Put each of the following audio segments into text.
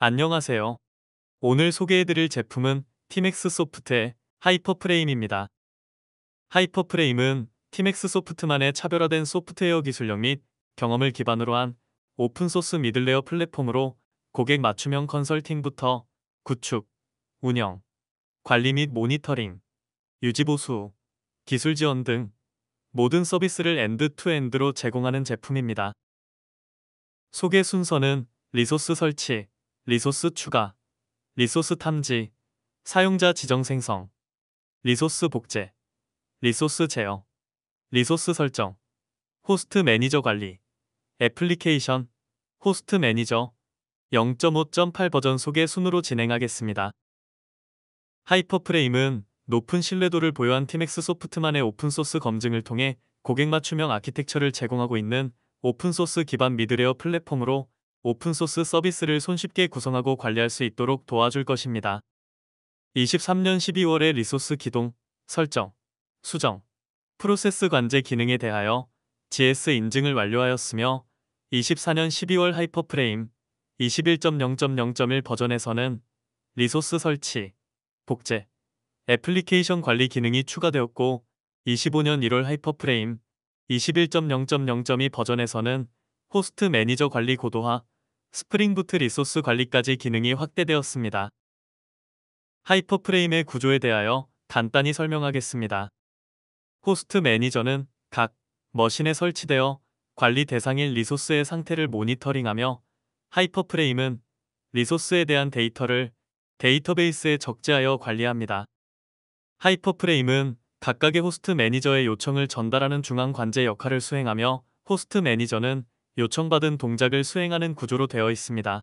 안녕하세요. 오늘 소개해드릴 제품은 티맥스 소프트의 하이퍼프레임입니다. 하이퍼프레임은 티맥스 소프트만의 차별화된 소프트웨어 기술력 및 경험을 기반으로 한 오픈소스 미들레어 플랫폼으로 고객 맞춤형 컨설팅부터 구축, 운영, 관리 및 모니터링, 유지보수, 기술 지원 등 모든 서비스를 엔드투엔드로 제공하는 제품입니다. 소개 순서는 리소스 설치, 리소스 추가, 리소스 탐지, 사용자 지정 생성, 리소스 복제, 리소스 제어, 리소스 설정, 호스트 매니저 관리, 애플리케이션, 호스트 매니저 0.5.8 버전 소개 순으로 진행하겠습니다. 하이퍼프레임은 높은 신뢰도를 보유한 티맥스 소프트만의 오픈소스 검증을 통해 고객 맞춤형 아키텍처를 제공하고 있는 오픈소스 기반 미드웨어 플랫폼으로 오픈소스 서비스를 손쉽게 구성하고 관리할 수 있도록 도와줄 것입니다. 23년 12월에 리소스 기동, 설정, 수정, 프로세스 관제 기능에 대하여 GS 인증을 완료하였으며 24년 12월 하이퍼프레임 21.0.0.1 버전에서는 리소스 설치, 복제, 애플리케이션 관리 기능이 추가되었고 25년 1월 하이퍼프레임 21.0.0.2 버전에서는 호스트 매니저 관리 고도화, 스프링부트 리소스 관리까지 기능이 확대되었습니다. 하이퍼프레임의 구조에 대하여 간단히 설명하겠습니다. 호스트 매니저는 각 머신에 설치되어 관리 대상인 리소스의 상태를 모니터링하며 하이퍼프레임은 리소스에 대한 데이터를 데이터베이스에 적재하여 관리합니다. 하이퍼프레임은 각각의 호스트 매니저의 요청을 전달하는 중앙 관제 역할을 수행하며 호스트 매니저는 요청받은 동작을 수행하는 구조로 되어 있습니다.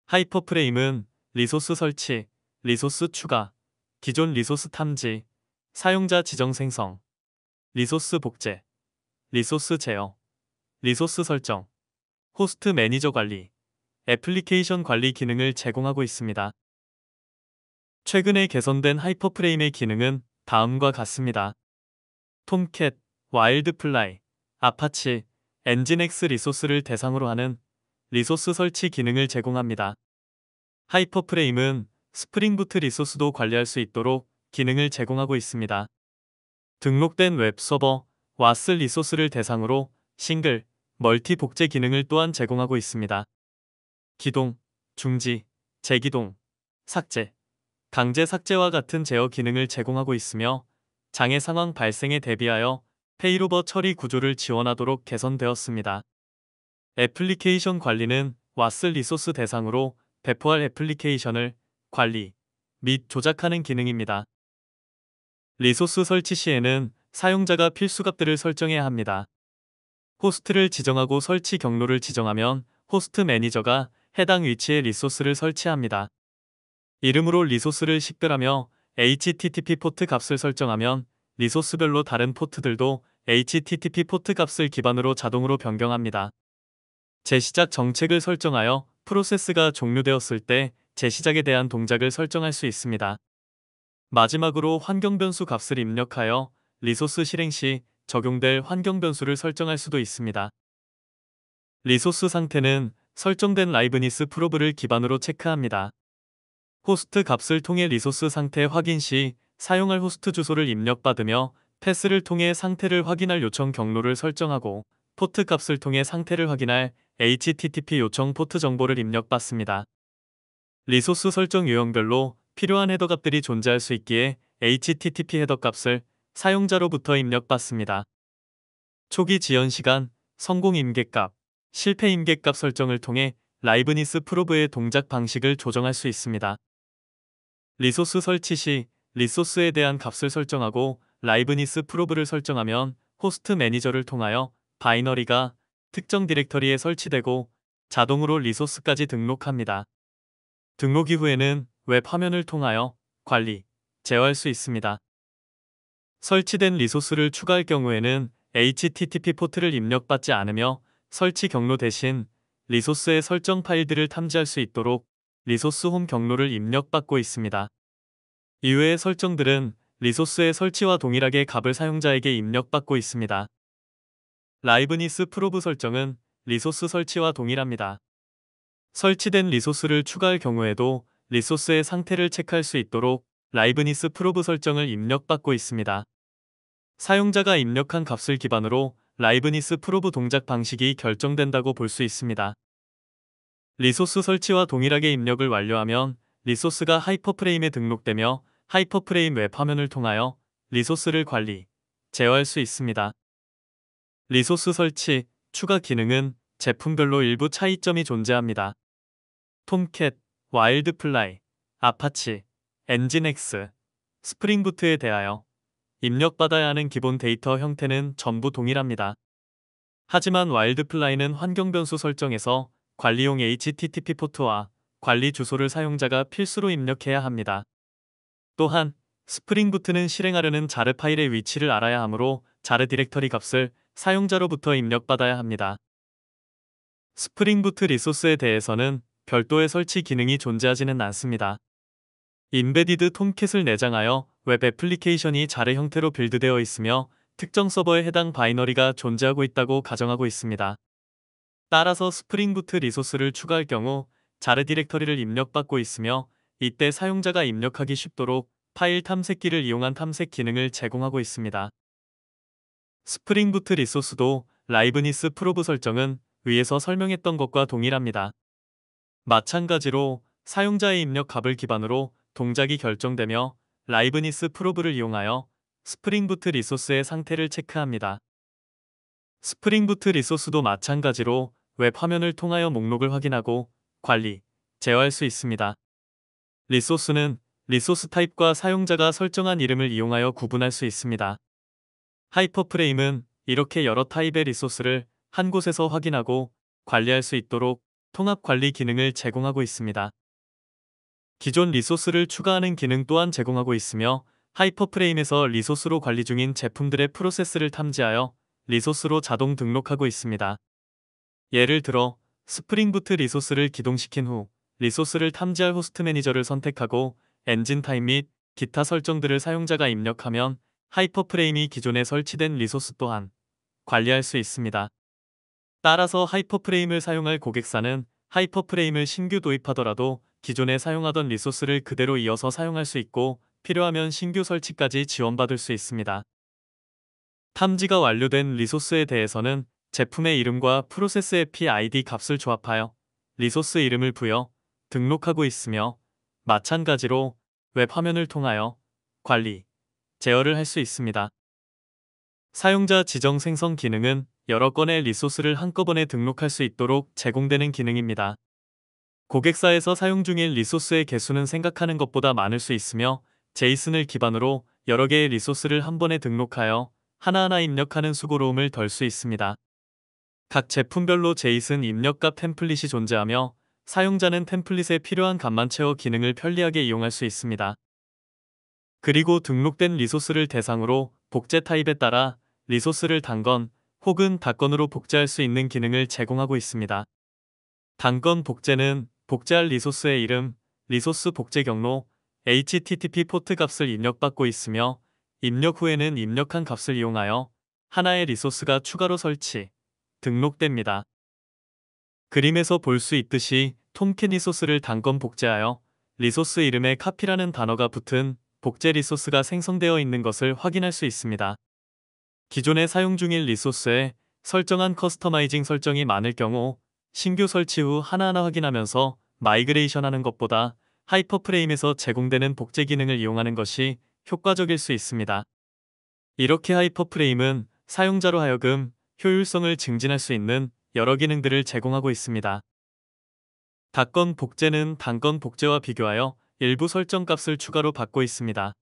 하이퍼프레임은 리소스 설치, 리소스 추가, 기존 리소스 탐지, 사용자 지정 생성, 리소스 복제, 리소스 제어, 리소스 설정, 호스트 매니저 관리, 애플리케이션 관리 기능을 제공하고 있습니다. 최근에 개선된 하이퍼프레임의 기능은 다음과 같습니다. 톰캣, 와일드플라이, 아파치, 엔진엑스 리소스를 대상으로 하는 리소스 설치 기능을 제공합니다. 하이퍼프레임은 스프링부트 리소스도 관리할 수 있도록 기능을 제공하고 있습니다. 등록된 웹서버, 와스 리소스를 대상으로 싱글, 멀티 복제 기능을 또한 제공하고 있습니다. 기동, 중지, 재기동, 삭제, 강제 삭제와 같은 제어 기능을 제공하고 있으며 장애 상황 발생에 대비하여 페이로버 처리 구조를 지원하도록 개선되었습니다. 애플리케이션 관리는 와스 리소스 대상으로 배포할 애플리케이션을 관리 및 조작하는 기능입니다. 리소스 설치 시에는 사용자가 필수 값들을 설정해야 합니다. 호스트를 지정하고 설치 경로를 지정하면 호스트 매니저가 해당 위치에 리소스를 설치합니다. 이름으로 리소스를 식별하며 HTTP 포트 값을 설정하면 리소스별로 다른 포트들도 HTTP 포트 값을 기반으로 자동으로 변경합니다. 재시작 정책을 설정하여 프로세스가 종료되었을 때 재시작에 대한 동작을 설정할 수 있습니다. 마지막으로 환경 변수 값을 입력하여 리소스 실행 시 적용될 환경 변수를 설정할 수도 있습니다. 리소스 상태는 설정된 라이브니스 프로브를 기반으로 체크합니다. 호스트 값을 통해 리소스 상태 확인 시 사용할 호스트 주소를 입력받으며 패스를 통해 상태를 확인할 요청 경로를 설정하고 포트 값을 통해 상태를 확인할 HTTP 요청 포트 정보를 입력받습니다. 리소스 설정 유형별로 필요한 헤더 값들이 존재할 수 있기에 HTTP 헤더 값을 사용자로부터 입력받습니다. 초기 지연 시간, 성공 임계값, 실패 임계값 설정을 통해 라이브니스 프로브의 동작 방식을 조정할 수 있습니다. 리소스 설치 시 리소스에 대한 값을 설정하고 라이브니스 프로브를 설정하면 호스트 매니저를 통하여 바이너리가 특정 디렉터리에 설치되고 자동으로 리소스까지 등록합니다. 등록 이후에는 웹 화면을 통하여 관리, 제어할 수 있습니다. 설치된 리소스를 추가할 경우에는 HTTP 포트를 입력받지 않으며 설치 경로 대신 리소스의 설정 파일들을 탐지할 수 있도록 리소스 홈 경로를 입력받고 있습니다. 이외의 설정들은 리소스의 설치와 동일하게 값을 사용자에게 입력받고 있습니다. 라이브니스 프로브 설정은 리소스 설치와 동일합니다. 설치된 리소스를 추가할 경우에도 리소스의 상태를 체크할 수 있도록 라이브니스 프로브 설정을 입력받고 있습니다. 사용자가 입력한 값을 기반으로 라이브니스 프로브 동작 방식이 결정된다고 볼 수 있습니다. 리소스 설치와 동일하게 입력을 완료하면 리소스가 하이퍼프레임에 등록되며 하이퍼프레임 웹 화면을 통하여 리소스를 관리, 제어할 수 있습니다. 리소스 설치, 추가 기능은 제품별로 일부 차이점이 존재합니다. 톰캣, 와일드플라이, 아파치, 엔진엑스, 스프링부트에 대하여 입력받아야 하는 기본 데이터 형태는 전부 동일합니다. 하지만 와일드플라이는 환경 변수 설정에서 관리용 HTTP 포트와 관리 주소를 사용자가 필수로 입력해야 합니다. 또한 스프링부트는 실행하려는 자르 파일의 위치를 알아야 하므로 자르 디렉터리 값을 사용자로부터 입력받아야 합니다. 스프링부트 리소스에 대해서는 별도의 설치 기능이 존재하지는 않습니다. 인베디드 톰캣을 내장하여 웹 애플리케이션이 자르 형태로 빌드되어 있으며 특정 서버에 해당 바이너리가 존재하고 있다고 가정하고 있습니다. 따라서 스프링부트 리소스를 추가할 경우 자르 디렉터리를 입력받고 있으며 이때 사용자가 입력하기 쉽도록 파일 탐색기를 이용한 탐색 기능을 제공하고 있습니다. 스프링부트 리소스도 라이브니스 프로브 설정은 위에서 설명했던 것과 동일합니다. 마찬가지로 사용자의 입력 값을 기반으로 동작이 결정되며 라이브니스 프로브를 이용하여 스프링부트 리소스의 상태를 체크합니다. 스프링부트 리소스도 마찬가지로 웹 화면을 통하여 목록을 확인하고 관리, 제어할 수 있습니다. 리소스는 리소스 타입과 사용자가 설정한 이름을 이용하여 구분할 수 있습니다. 하이퍼프레임은 이렇게 여러 타입의 리소스를 한 곳에서 확인하고 관리할 수 있도록 통합 관리 기능을 제공하고 있습니다. 기존 리소스를 추가하는 기능 또한 제공하고 있으며 하이퍼프레임에서 리소스로 관리 중인 제품들의 프로세스를 탐지하여 리소스로 자동 등록하고 있습니다. 예를 들어 스프링부트 리소스를 기동시킨 후 리소스를 탐지할 호스트 매니저를 선택하고 엔진 타입 및 기타 설정들을 사용자가 입력하면 하이퍼프레임이 기존에 설치된 리소스 또한 관리할 수 있습니다. 따라서 하이퍼프레임을 사용할 고객사는 하이퍼프레임을 신규 도입하더라도 기존에 사용하던 리소스를 그대로 이어서 사용할 수 있고 필요하면 신규 설치까지 지원받을 수 있습니다. 탐지가 완료된 리소스에 대해서는 제품의 이름과 프로세스 API 값을 조합하여 리소스 이름을 부여 등록하고 있으며 마찬가지로 웹 화면을 통하여 관리, 제어를 할 수 있습니다. 사용자 지정 생성 기능은 여러 건의 리소스를 한꺼번에 등록할 수 있도록 제공되는 기능입니다. 고객사에서 사용 중인 리소스의 개수는 생각하는 것보다 많을 수 있으며 제이슨을 기반으로 여러 개의 리소스를 한 번에 등록하여 하나하나 입력하는 수고로움을 덜 수 있습니다. 각 제품별로 제이슨 입력값 템플릿이 존재하며 사용자는 템플릿에 필요한 값만 채워 기능을 편리하게 이용할 수 있습니다. 그리고 등록된 리소스를 대상으로 복제 타입에 따라 리소스를 단건 혹은 닷건으로 복제할 수 있는 기능을 제공하고 있습니다. 단건 복제는 복제할 리소스의 이름, 리소스 복제 경로, HTTP 포트 값을 입력받고 있으며 입력 후에는 입력한 값을 이용하여 하나의 리소스가 추가로 설치, 등록됩니다. 그림에서 볼 수 있듯이 톰캣 리소스를 단건 복제하여 리소스 이름에 카피라는 단어가 붙은 복제 리소스가 생성되어 있는 것을 확인할 수 있습니다. 기존에 사용 중인 리소스에 설정한 커스터마이징 설정이 많을 경우 신규 설치 후 하나하나 확인하면서 마이그레이션 하는 것보다 하이퍼프레임에서 제공되는 복제 기능을 이용하는 것이 효과적일 수 있습니다. 이렇게 하이퍼프레임은 사용자로 하여금 효율성을 증진할 수 있는 여러 기능들을 제공하고 있습니다. 닷건 복제는 단건 복제와 비교하여 일부 설정 값을 추가로 받고 있습니다.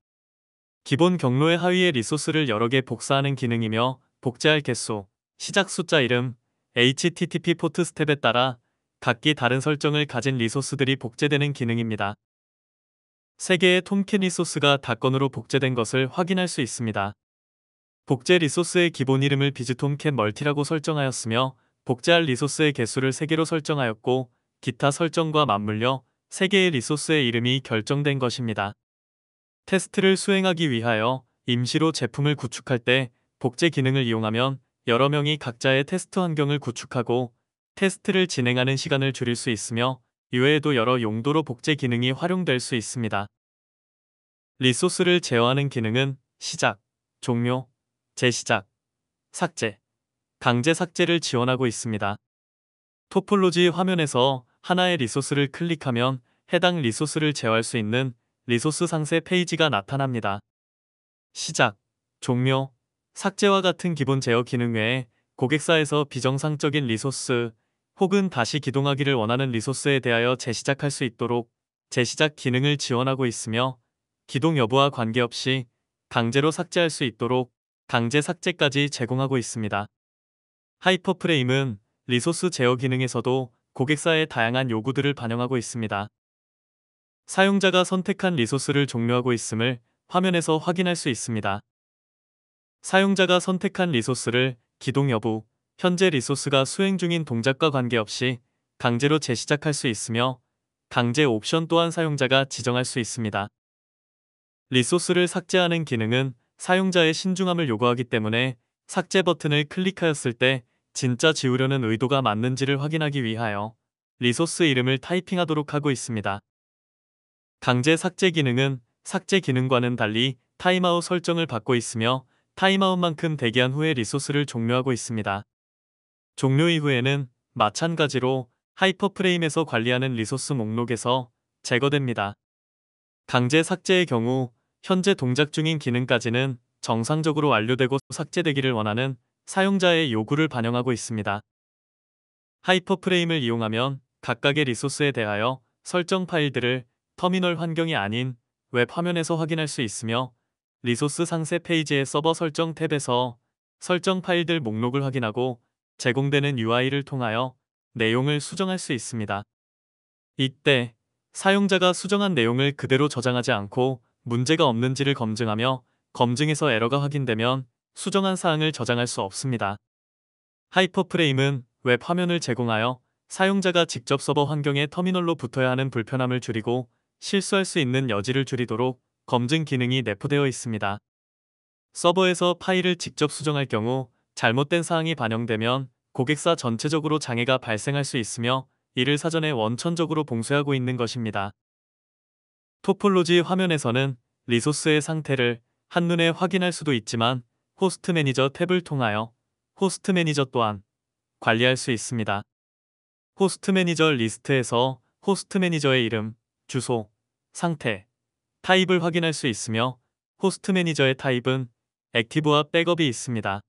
기본 경로의 하위에 리소스를 여러 개 복사하는 기능이며 복제할 개수, 시작 숫자 이름, HTTP 포트 스텝에 따라 각기 다른 설정을 가진 리소스들이 복제되는 기능입니다. 3개의 톰캣 리소스가 닷건으로 복제된 것을 확인할 수 있습니다. 복제 리소스의 기본 이름을 비즈톰캣 멀티라고 설정하였으며 복제할 리소스의 개수를 3개로 설정하였고 기타 설정과 맞물려 3개의 리소스의 이름이 결정된 것입니다. 테스트를 수행하기 위하여 임시로 제품을 구축할 때 복제 기능을 이용하면 여러 명이 각자의 테스트 환경을 구축하고 테스트를 진행하는 시간을 줄일 수 있으며 이외에도 여러 용도로 복제 기능이 활용될 수 있습니다. 리소스를 제어하는 기능은 시작, 종료, 재시작, 삭제, 강제 삭제를 지원하고 있습니다. 토폴로지 화면에서 하나의 리소스를 클릭하면 해당 리소스를 제어할 수 있는 리소스 상세 페이지가 나타납니다. 시작, 종료, 삭제와 같은 기본 제어 기능 외에 고객사에서 비정상적인 리소스 혹은 다시 기동하기를 원하는 리소스에 대하여 재시작할 수 있도록 재시작 기능을 지원하고 있으며 기동 여부와 관계없이 강제로 삭제할 수 있도록 강제 삭제까지 제공하고 있습니다. 하이퍼프레임은 리소스 제어 기능에서도 고객사의 다양한 요구들을 반영하고 있습니다. 사용자가 선택한 리소스를 종료하고 있음을 화면에서 확인할 수 있습니다. 사용자가 선택한 리소스를 기동 여부, 현재 리소스가 수행 중인 동작과 관계없이 강제로 재시작할 수 있으며 강제 옵션 또한 사용자가 지정할 수 있습니다. 리소스를 삭제하는 기능은 사용자의 신중함을 요구하기 때문에 삭제 버튼을 클릭하였을 때 진짜 지우려는 의도가 맞는지를 확인하기 위하여 리소스 이름을 타이핑하도록 하고 있습니다. 강제 삭제 기능은 삭제 기능과는 달리 타임아웃 설정을 받고 있으며 타임아웃만큼 대기한 후에 리소스를 종료하고 있습니다. 종료 이후에는 마찬가지로 하이퍼프레임에서 관리하는 리소스 목록에서 제거됩니다. 강제 삭제의 경우 현재 동작 중인 기능까지는 정상적으로 완료되고 삭제되기를 원하는 사용자의 요구를 반영하고 있습니다. 하이퍼프레임을 이용하면 각각의 리소스에 대하여 설정 파일들을 터미널 환경이 아닌 웹 화면에서 확인할 수 있으며 리소스 상세 페이지의 서버 설정 탭에서 설정 파일들 목록을 확인하고 제공되는 UI를 통하여 내용을 수정할 수 있습니다. 이때 사용자가 수정한 내용을 그대로 저장하지 않고 문제가 없는지를 검증하며 검증에서 에러가 확인되면 수정한 사항을 저장할 수 없습니다. 하이퍼프레임은 웹 화면을 제공하여 사용자가 직접 서버 환경에 터미널로 붙어야 하는 불편함을 줄이고 실수할 수 있는 여지를 줄이도록 검증 기능이 내포되어 있습니다. 서버에서 파일을 직접 수정할 경우 잘못된 사항이 반영되면 고객사 전체적으로 장애가 발생할 수 있으며 이를 사전에 원천적으로 봉쇄하고 있는 것입니다. 토폴로지 화면에서는 리소스의 상태를 한눈에 확인할 수도 있지만 호스트 매니저 탭을 통하여 호스트 매니저 또한 관리할 수 있습니다. 호스트 매니저 리스트에서 호스트 매니저의 이름, 주소, 상태, 타입을 확인할 수 있으며 호스트 매니저의 타입은 액티브와 백업이 있습니다.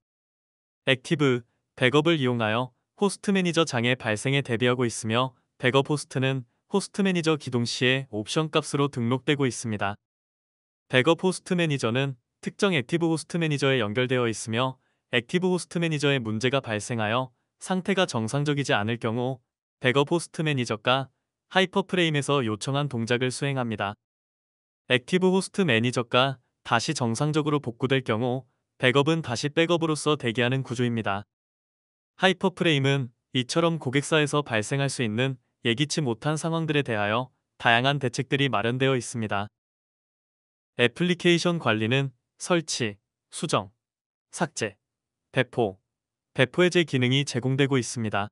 액티브, 백업을 이용하여 호스트 매니저 장애 발생에 대비하고 있으며 백업 호스트는 호스트 매니저 기동 시에 옵션 값으로 등록되고 있습니다. 백업 호스트 매니저는 특정 액티브 호스트 매니저에 연결되어 있으며 액티브 호스트 매니저에 문제가 발생하여 상태가 정상적이지 않을 경우 백업 호스트 매니저가 하이퍼프레임에서 요청한 동작을 수행합니다. 액티브 호스트 매니저가 다시 정상적으로 복구될 경우 백업은 다시 백업으로서 대기하는 구조입니다. 하이퍼프레임은 이처럼 고객사에서 발생할 수 있는 예기치 못한 상황들에 대하여 다양한 대책들이 마련되어 있습니다. 애플리케이션 관리는 설치, 수정, 삭제, 배포, 배포 해제 기능이 제공되고 있습니다.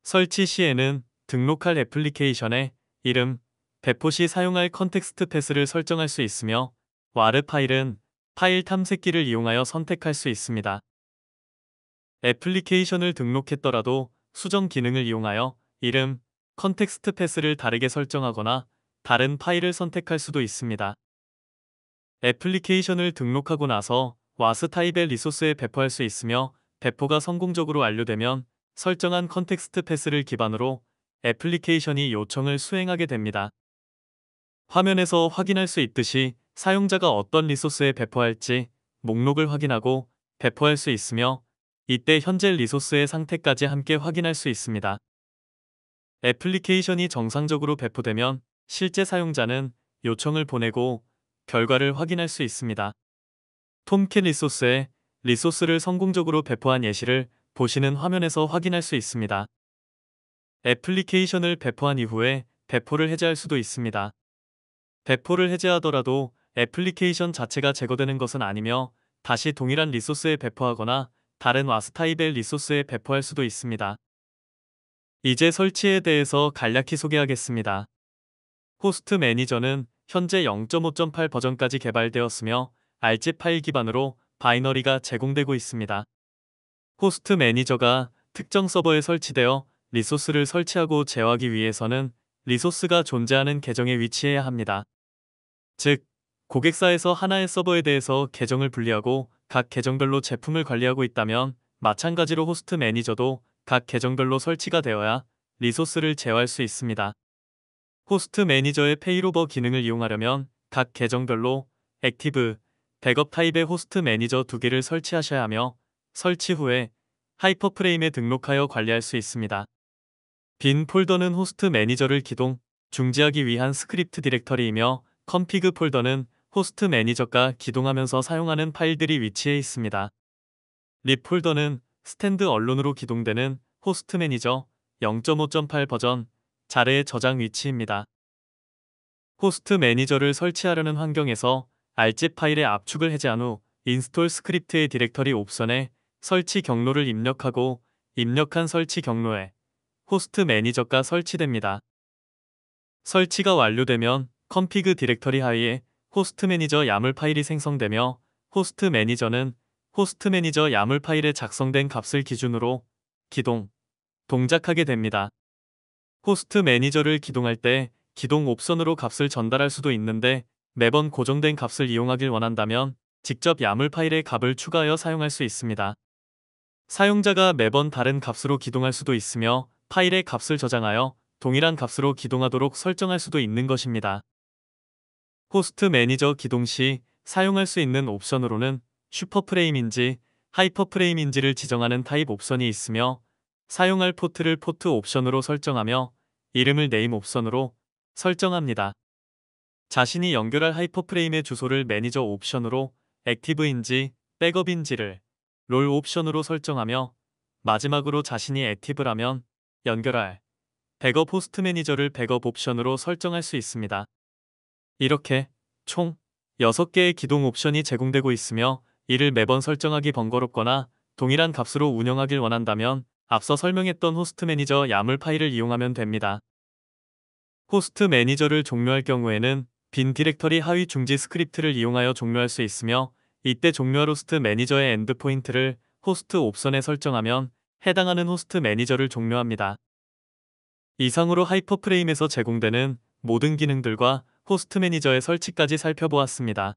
설치 시에는 등록할 애플리케이션의 이름, 배포 시 사용할 컨텍스트 패스를 설정할 수 있으며 와르 파일은 파일 탐색기를 이용하여 선택할 수 있습니다. 애플리케이션을 등록했더라도 수정 기능을 이용하여 이름, 컨텍스트 패스를 다르게 설정하거나 다른 파일을 선택할 수도 있습니다. 애플리케이션을 등록하고 나서 와스 타입의 리소스에 배포할 수 있으며 배포가 성공적으로 완료되면 설정한 컨텍스트 패스를 기반으로 애플리케이션이 요청을 수행하게 됩니다. 화면에서 확인할 수 있듯이 사용자가 어떤 리소스에 배포할지 목록을 확인하고 배포할 수 있으며 이때 현재 리소스의 상태까지 함께 확인할 수 있습니다. 애플리케이션이 정상적으로 배포되면 실제 사용자는 요청을 보내고 결과를 확인할 수 있습니다. 톰캣 리소스에 리소스를 성공적으로 배포한 예시를 보시는 화면에서 확인할 수 있습니다. 애플리케이션을 배포한 이후에 배포를 해제할 수도 있습니다. 배포를 해제하더라도 애플리케이션 자체가 제거되는 것은 아니며 다시 동일한 리소스에 배포하거나 다른 와스 타입의 리소스에 배포할 수도 있습니다. 이제 설치에 대해서 간략히 소개하겠습니다. 호스트 매니저는 현재 0.5.8 버전까지 개발되었으며 RZ 파일 기반으로 바이너리가 제공되고 있습니다. 호스트 매니저가 특정 서버에 설치되어 리소스를 설치하고 제어하기 위해서는 리소스가 존재하는 계정에 위치해야 합니다. 즉, 고객사에서 하나의 서버에 대해서 계정을 분리하고 각 계정별로 제품을 관리하고 있다면 마찬가지로 호스트 매니저도 각 계정별로 설치가 되어야 리소스를 제어할 수 있습니다. 호스트 매니저의 페이로버 기능을 이용하려면 각 계정별로 액티브, 백업 타입의 호스트 매니저 2개를 설치하셔야 하며 설치 후에 하이퍼프레임에 등록하여 관리할 수 있습니다. 빈 폴더는 호스트 매니저를 기동, 중지하기 위한 스크립트 디렉터리이며 컨피그 폴더는 호스트 매니저가 기동하면서 사용하는 파일들이 위치해 있습니다. 립 폴더는 스탠드 언론으로 기동되는 호스트 매니저 0.5.8 버전 자르의 저장 위치입니다. 호스트 매니저를 설치하려는 환경에서 RZ 파일의 압축을 해제한 후 인스톨 스크립트의 디렉터리 옵션에 설치 경로를 입력하고 입력한 설치 경로에 호스트 매니저가 설치됩니다. 설치가 완료되면 컨피그 디렉터리 하위에 호스트 매니저 야물 파일이 생성되며 호스트 매니저는 호스트 매니저 야물 파일에 작성된 값을 기준으로 기동, 동작하게 됩니다. 호스트 매니저를 기동할 때 기동 옵션으로 값을 전달할 수도 있는데 매번 고정된 값을 이용하길 원한다면 직접 야물 파일의 값을 추가하여 사용할 수 있습니다. 사용자가 매번 다른 값으로 기동할 수도 있으며 파일의 값을 저장하여 동일한 값으로 기동하도록 설정할 수도 있는 것입니다. 호스트 매니저 기동 시 사용할 수 있는 옵션으로는 슈퍼프레임인지 하이퍼프레임인지를 지정하는 타입 옵션이 있으며 사용할 포트를 포트 옵션으로 설정하며 이름을 네임 옵션으로 설정합니다. 자신이 연결할 하이퍼프레임의 주소를 매니저 옵션으로 액티브인지 백업인지를 롤 옵션으로 설정하며 마지막으로 자신이 액티브라면 연결할 백업 호스트 매니저를 백업 옵션으로 설정할 수 있습니다. 이렇게 총 6개의 기동 옵션이 제공되고 있으며 이를 매번 설정하기 번거롭거나 동일한 값으로 운영하길 원한다면 앞서 설명했던 호스트 매니저 야물 파일을 이용하면 됩니다. 호스트 매니저를 종료할 경우에는 빈 디렉터리 하위 중지 스크립트를 이용하여 종료할 수 있으며 이때 종료할 호스트 매니저의 엔드포인트를 호스트 옵션에 설정하면 해당하는 호스트 매니저를 종료합니다. 이상으로 하이퍼프레임에서 제공되는 모든 기능들과 호스트 매니저의 설치까지 살펴보았습니다.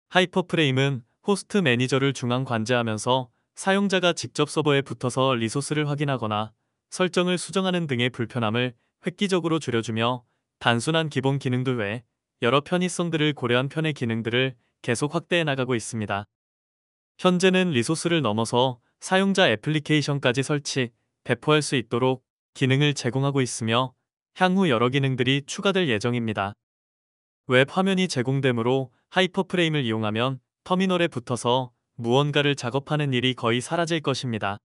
하이퍼프레임은 호스트 매니저를 중앙 관제하면서 사용자가 직접 서버에 붙어서 리소스를 확인하거나 설정을 수정하는 등의 불편함을 획기적으로 줄여주며 단순한 기본 기능들 외에 여러 편의성들을 고려한 편의 기능들을 계속 확대해 나가고 있습니다. 현재는 리소스를 넘어서 사용자 애플리케이션까지 설치, 배포할 수 있도록 기능을 제공하고 있으며 향후 여러 기능들이 추가될 예정입니다. 웹 화면이 제공되므로 하이퍼프레임을 이용하면 터미널에 붙어서 무언가를 작업하는 일이 거의 사라질 것입니다.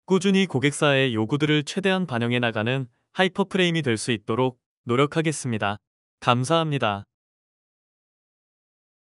꾸준히 고객사의 요구들을 최대한 반영해 나가는 하이퍼프레임이 될 수 있도록 노력하겠습니다. 감사합니다.